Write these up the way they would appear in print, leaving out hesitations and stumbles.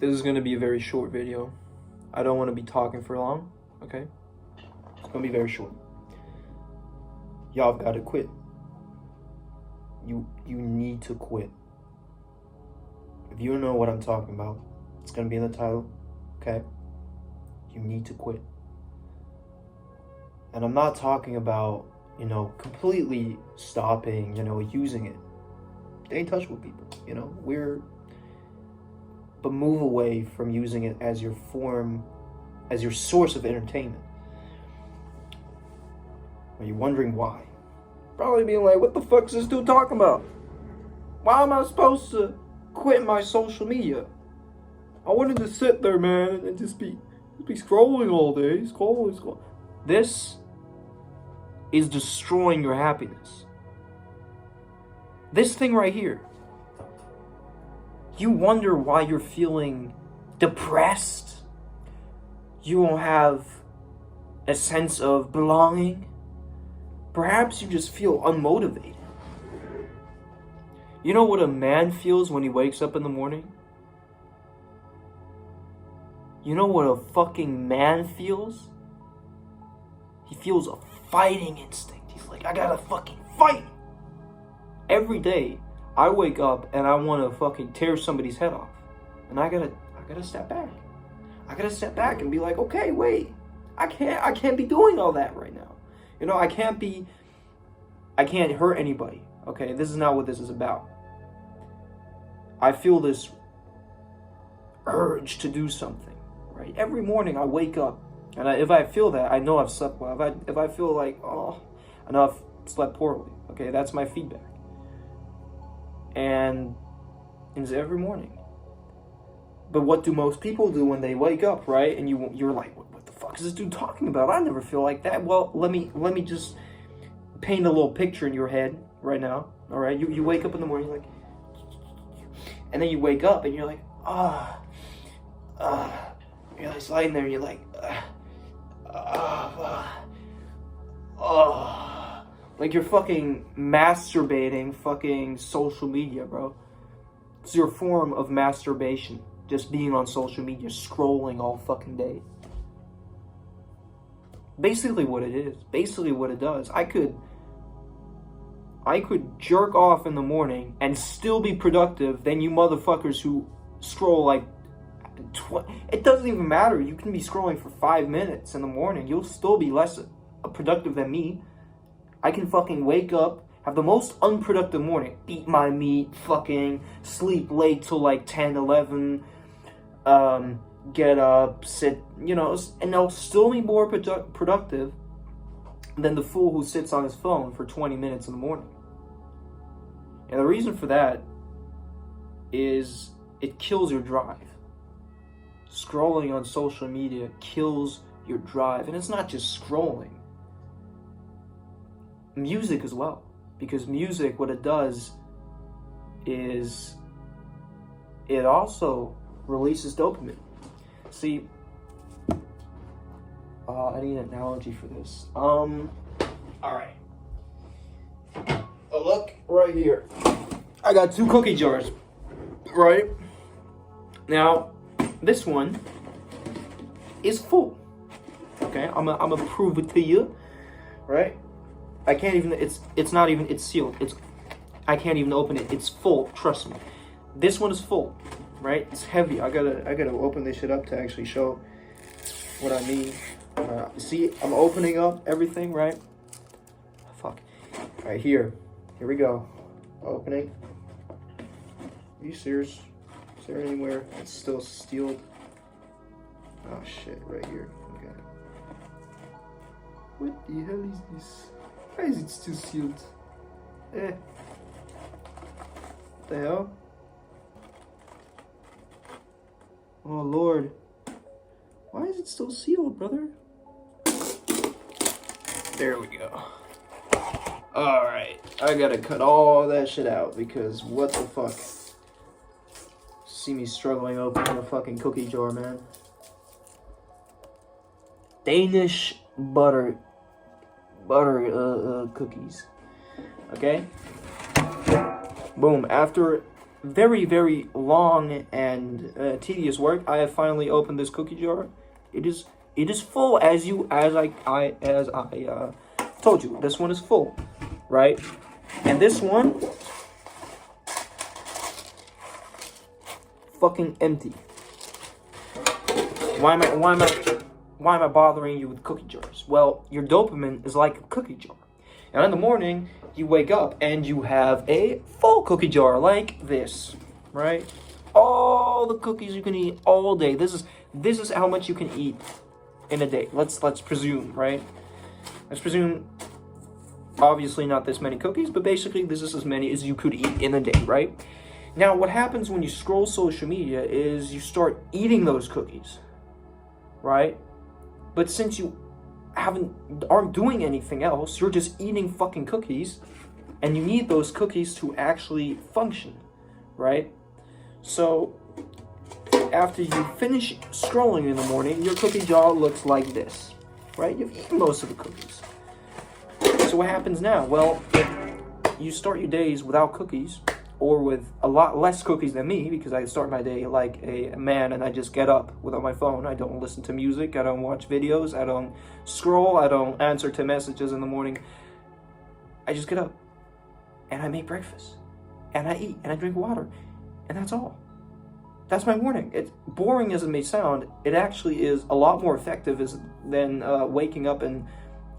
This is going to be a very short video. I don't want to be talking for long, okay? It's going to be very short. Y'all have got to quit. You need to quit. If you don't know what I'm talking about, it's going to be in the title, okay? You need to quit. And I'm not talking about, completely stopping, using it. Stay in touch with people, but move away from using it as your source of entertainment. Are you wondering why? Probably being like, what the fuck is this dude talking about? Why am I supposed to quit my social media? I wanted to sit there, man, and just be scrolling all day, scrolling. This is destroying your happiness. This thing right here. You wonder why you're feeling depressed. You don't have a sense of belonging. Perhaps you just feel unmotivated. You know what a man feels when he wakes up in the morning? You know what a fucking man feels? He feels a fighting instinct. He's like, I gotta fucking fight. Every day, I wake up and I want to fucking tear somebody's head off. And I gotta step back. I gotta step back and be like, okay, wait. I can't be doing all that right now. I can't hurt anybody. Okay, this is not what this is about. I feel this urge to do something, right? Every morning I wake up, and if I feel that, I know I've slept well. If I feel like, I know I've slept poorly. Okay, that's my feedback. And it's every morning. But what do most people do when they wake up, right? And you're like, what the fuck is this dude talking about? I never feel like that. Well, let me just paint a little picture in your head right now. All right, you wake up in the morning, you're like, and then you wake up and you're like, you're just lying there and you're like, like you're fucking masturbating fucking social media, bro. It's your form of masturbation. Just being on social media, scrolling all fucking day. Basically what it is. Basically what it does. I could jerk off in the morning and still be productive than you motherfuckers who scroll like it doesn't even matter. You can be scrolling for 5 minutes in the morning. You'll still be less productive than me. I can fucking wake up, have the most unproductive morning, eat my meat, fucking sleep late till like 10, 11, get up, sit, and I'll still be more productive than the fool who sits on his phone for 20 minutes in the morning. And the reason for that is it kills your drive. Scrolling on social media kills your drive. And it's not just scrolling. Music as well. Because music, what it does is it also releases dopamine. See, I need an analogy for this. Alright. Look right here. I got 2 cookie jars. Right? Now, this one is full. Okay? I'm gonna prove it to you. Right? I can't even, it's sealed. I can't even open it. It's full, trust me. This one is full, right? It's heavy. I gotta open this shit up to actually show what I mean. See, I'm opening up everything, right? Fuck. All right, here we go. Opening. Are you serious? Is there anywhere it's still sealed? Oh shit, right here. Okay. What the hell is this? Why is it still sealed? What the hell? Oh Lord. Why is it still sealed, brother? There we go. Alright. I gotta cut all that shit out because what the fuck? See me struggling opening a fucking cookie jar, man. Danish butter cookies. Okay? Boom. After very, very long and tedious work, I have finally opened this cookie jar. It is full, as I told you. This one is full, right? And this one, fucking empty. Why am I bothering you with cookie jars? Well, your dopamine is like a cookie jar. And in the morning, you wake up and you have a full cookie jar like this, right? All the cookies you can eat all day. This is how much you can eat in a day. Let's presume, right? Let's presume, obviously not this many cookies, but basically this is as many as you could eat in a day, right? Now, what happens when you scroll social media is you start eating those cookies, right? But since you aren't doing anything else, you're just eating fucking cookies, and you need those cookies to actually function, right? So after you finish scrolling in the morning, your cookie jar looks like this, right? You've eaten most of the cookies. So what happens now? Well, you start your days without cookies, or with a lot less cookies than me, because I start my day like a man and I just get up without my phone. I don't listen to music, I don't watch videos, I don't scroll, I don't answer to messages in the morning. I just get up and I make breakfast and I eat and I drink water, and that's all. That's my morning. It's boring as it may sound, it actually is a lot more effective than waking up, and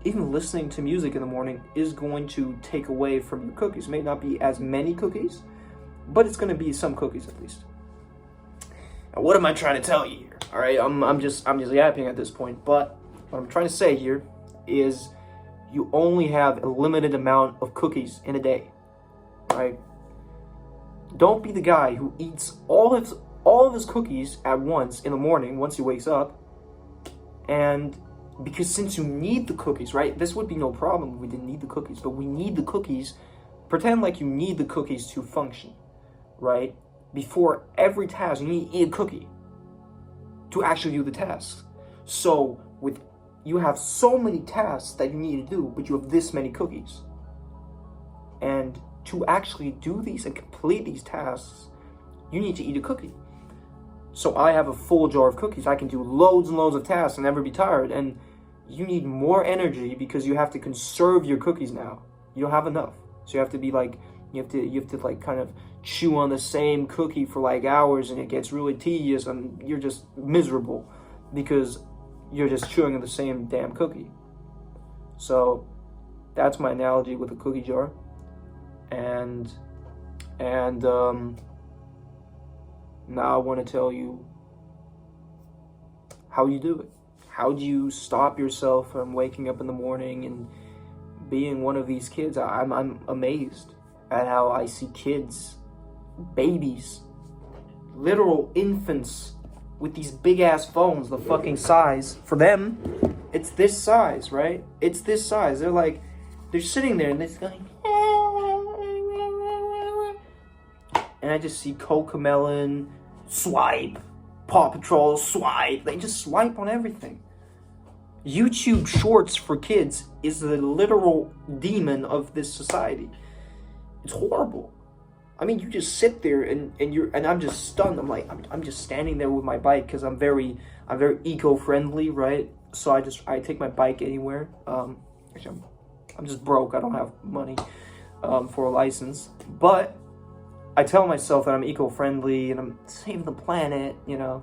even listening to music in the morning is going to take away from your cookies. It may not be as many cookies, but it's going to be some cookies at least. Now, what am I trying to tell you here? All right, I'm just yapping at this point, but what I'm trying to say here is you only have a limited amount of cookies in a day, right? Don't be the guy who eats all of his cookies at once in the morning once he wakes up, and because since you need the cookies, right? This would be no problem if we didn't need the cookies, but we need the cookies. Pretend like you need the cookies to function, right? Before every task, you need to eat a cookie to actually do the tasks. So you have so many tasks that you need to do, but you have this many cookies. And to actually do these and complete these tasks, you need to eat a cookie. So I have a full jar of cookies. I can do loads and loads of tasks and never be tired. And you need more energy because you have to conserve your cookies now. You don't have enough. So you have to be like, you have to like kind of chew on the same cookie for like hours, and it gets really tedious and you're just miserable because you're just chewing on the same damn cookie. So that's my analogy with a cookie jar. And now I want to tell you how you do it. How do you stop yourself from waking up in the morning and being one of these kids? I'm amazed at how I see kids, babies, literal infants with these big ass phones, the fucking size. For them, it's this size, right? It's this size. They're sitting there and they're going, and I just see Cocomelon, swipe, Paw Patrol, swipe. They just swipe on everything. YouTube Shorts for kids is the literal demon of this society. It's horrible. I mean, you just sit there and I'm just stunned. I'm just standing there with my bike because I'm very eco-friendly, right? So I take my bike anywhere. Actually, I'm just broke. I don't have money for a license, but I tell myself that I'm eco-friendly and I'm saving the planet, you know.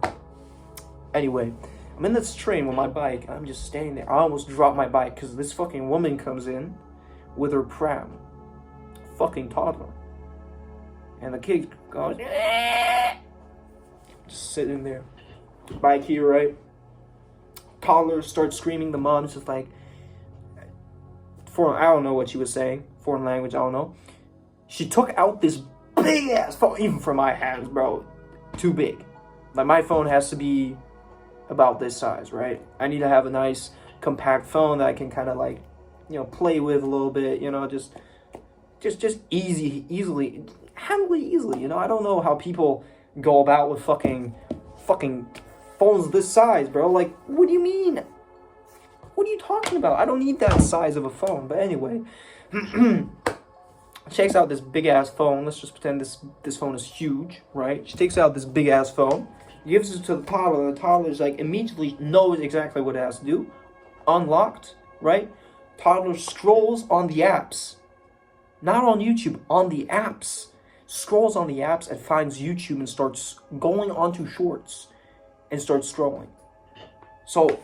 Anyway, I'm in this train with my bike and I'm just standing there. I almost dropped my bike because this fucking woman comes in with her pram. Fucking toddler. And the kid goes, just sitting there. Bike here, right? Toddler starts screaming. The mom's just like, I don't know what she was saying. Foreign language, I don't know. She took out this big ass phone, even for my hands, bro. Too big. Like, my phone has to be about this size, right? I need to have a nice compact phone that I can kind of like, you know, play with a little bit, you know, just easily handle it easily, you know. I don't know how people go about with fucking phones this size, bro. Like, what do you mean? What are you talking about? I don't need that size of a phone. But anyway, takes out this big ass phone. Let's just pretend this phone is huge, right? She takes out this big ass phone, gives it to the toddler. The toddler's like immediately knows exactly what it has to do. Unlocked, right? Toddler scrolls on the apps, not on YouTube, on the apps. Scrolls on the apps and finds YouTube and starts going onto shorts and starts scrolling. So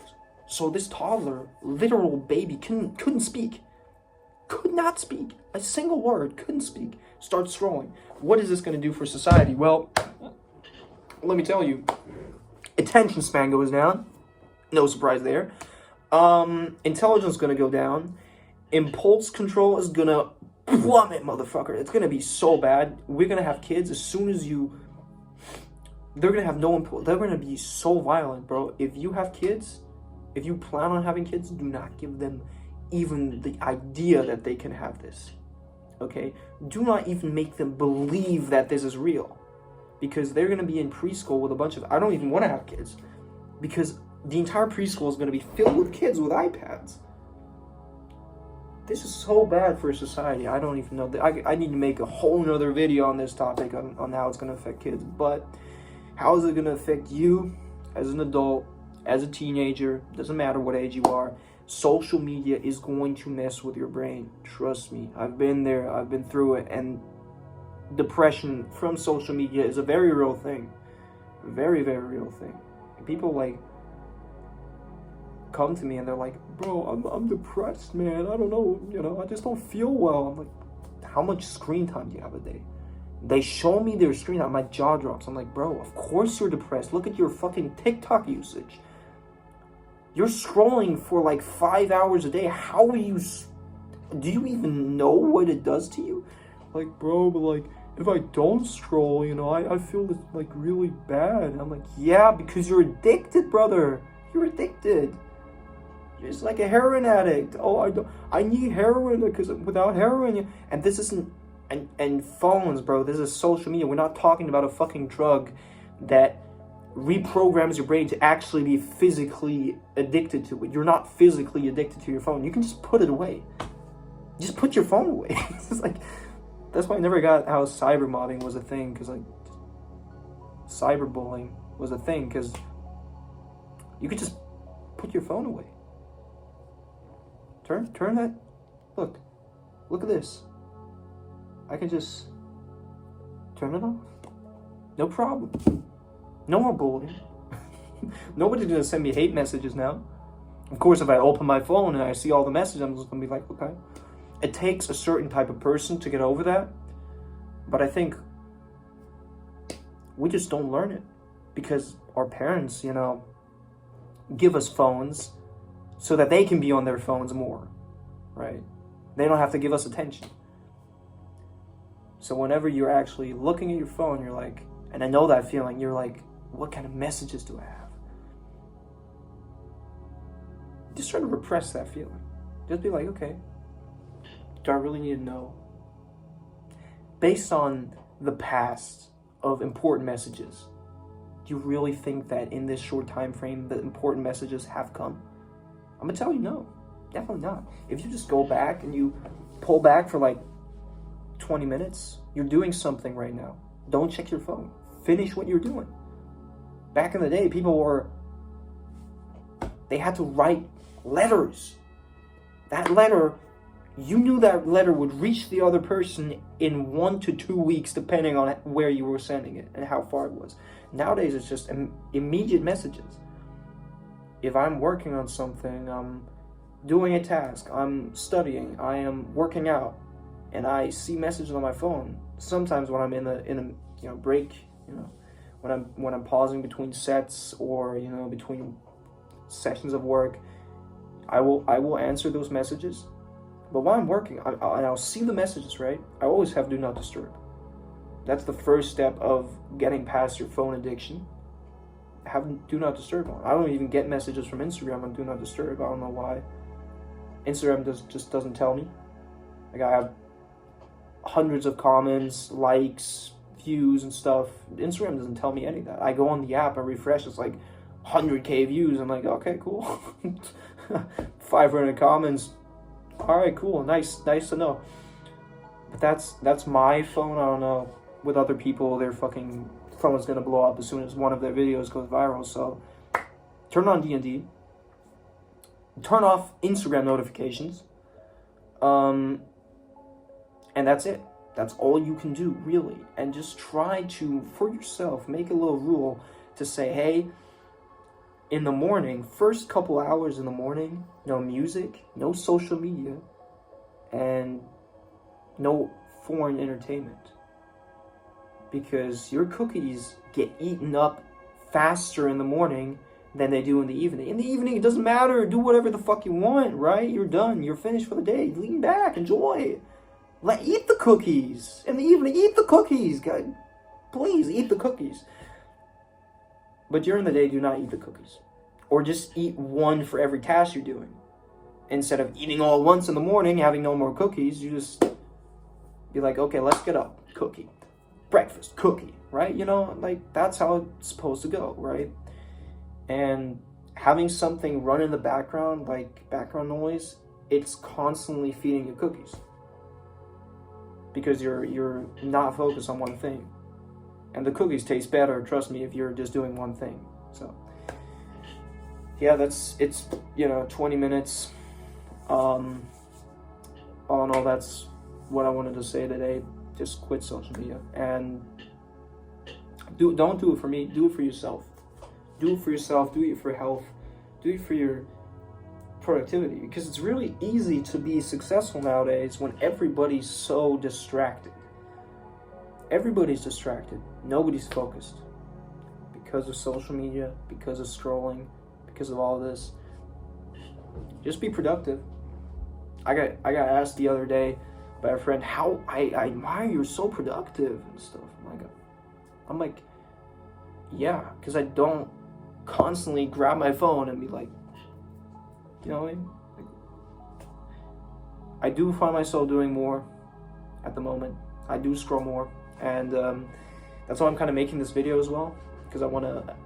this toddler, literal baby, couldn't speak. Could not speak a single word, couldn't speak, start scrolling. What is this going to do for society? Well, let me tell you, attention span goes down, no surprise there. Intelligence is going to go down, impulse control is going to plummet, motherfucker. It's going to be so bad. We're going to have kids as soon as they're going to have no impulse. They're going to be so violent, bro. If you have kids, if you plan on having kids, do not give them even the idea that they can have this, okay? Do not even make them believe that this is real, because they're going to be in preschool with a bunch of, I don't even want to have kids, because the entire preschool is going to be filled with kids with iPads. This is so bad for society. I don't even know. I need to make a whole nother video on this topic on how it's going to affect kids, but how is it going to affect you as an adult, as a teenager? Doesn't matter what age you are. Social media is going to mess with your brain. Trust me. I've been there. I've been through it. And depression from social media is a very real thing. A very, very real thing. And people like come to me and they're like, bro, I'm depressed, man. I don't know. I just don't feel well. I'm like, how much screen time do you have a day? They show me their screen time. My jaw drops. I'm like, bro, of course you're depressed. Look at your fucking TikTok usage. You're scrolling for like 5 hours a day. How are you? Do you even know what it does to you? Like, bro, but like, if I don't scroll, I feel like really bad. And I'm like, yeah, because you're addicted, brother. You're addicted. You're just like a heroin addict. Oh, I need heroin because without heroin, and this isn't, and phones, bro. This is social media. We're not talking about a fucking drug that reprograms your brain to actually be physically addicted to it. You're not physically addicted to your phone. You can just put it away. Just put your phone away. It's like, that's why I never got how cyber mobbing was a thing, because like cyberbullying was a thing, because you could just put your phone away. Turn that. Look at this. I can just turn it off. No problem. No more bullying. Nobody's gonna send me hate messages now. Of course, if I open my phone and I see all the messages, I'm just gonna be like, okay. It takes a certain type of person to get over that. But I think we just don't learn it. Because our parents, give us phones so that they can be on their phones more, right? They don't have to give us attention. So whenever you're actually looking at your phone, you're like, and I know that feeling, you're like, what kind of messages do I have? Just try to repress that feeling. Just be like, okay, do I really need to know? Based on the past of important messages, do you really think that in this short time frame the important messages have come? I'm gonna tell you no, definitely not. If you just go back and you pull back for like 20 minutes, you're doing something right now. Don't check your phone. Finish what you're doing. Back in the day, they had to write letters. That letter, you knew that letter would reach the other person in 1 to 2 weeks, depending on where you were sending it and how far it was. Nowadays, it's just immediate messages. If I'm working on something, I'm doing a task, I'm studying, I am working out, and I see messages on my phone. Sometimes when I'm in a break, when I'm pausing between sets or between sessions of work, I will answer those messages. But while I'm working, I'll see the messages, right? I always have do not disturb. That's the first step of getting past your phone addiction. Have do not disturb on. I don't even get messages from Instagram on do not disturb. I don't know why. Instagram just doesn't tell me. Like, I have hundreds of comments, likes, views and stuff. Instagram doesn't tell me any of that. I go on the app and refresh, it's like 100k views. I'm like, okay, cool. 500 comments. All right, cool. Nice to know. But that's my phone. I don't know. With other people, their fucking phone is gonna blow up as soon as one of their videos goes viral. So turn on D&D. Turn off Instagram notifications. And that's it. That's all you can do, really. And just try to, for yourself, make a little rule to say, hey, in the morning, first couple hours in the morning, no music, no social media, and no foreign entertainment. Because your cookies get eaten up faster in the morning than they do in the evening. In the evening, it doesn't matter. Do whatever the fuck you want, right? You're done. You're finished for the day. Lean back. Enjoy. Eat the cookies. In the evening, eat the cookies. God, please, eat the cookies. But during the day, do not eat the cookies. Or just eat one for every task you're doing. Instead of eating all at once in the morning, having no more cookies, you just be like, okay, let's get up. Cookie. Breakfast. Cookie. Right? You know, like, that's how it's supposed to go, right? And having something run in the background, like background noise, it's constantly feeding you cookies. Because you're not focused on one thing. And the cookies taste better, trust me, if you're just doing one thing. So, yeah, it's 20 minutes. All in all, that's what I wanted to say today. Just quit social media. And don't do it for me, do it for yourself. Do it for yourself, do it for health, do it for your productivity. Because it's really easy to be successful nowadays when everybody's so distracted. Everybody's distracted. Nobody's focused. Because of social media, because of scrolling, because of all this. Just be productive. I got asked the other day by a friend, how I admire you're so productive and stuff. I'm like, yeah, because I don't constantly grab my phone and be like, you know what I mean? Like, I do find myself doing more at the moment. I do scroll more, and that's why I'm kind of making this video as well, because I want to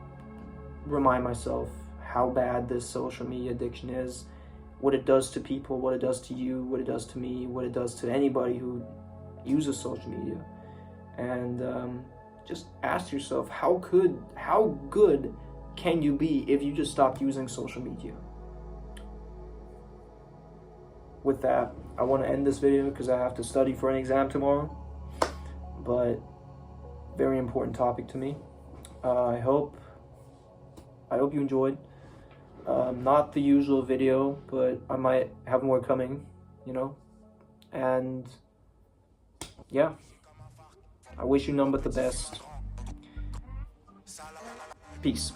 remind myself how bad this social media addiction is, what it does to people, what it does to you, what it does to me, what it does to anybody who uses social media. And just ask yourself, how good can you be if you just stopped using social media? With that, I want to end this video because I have to study for an exam tomorrow. But very important topic to me. I hope you enjoyed. Not the usual video, but I might have more coming, you know. And yeah, I wish you none but the best. Peace.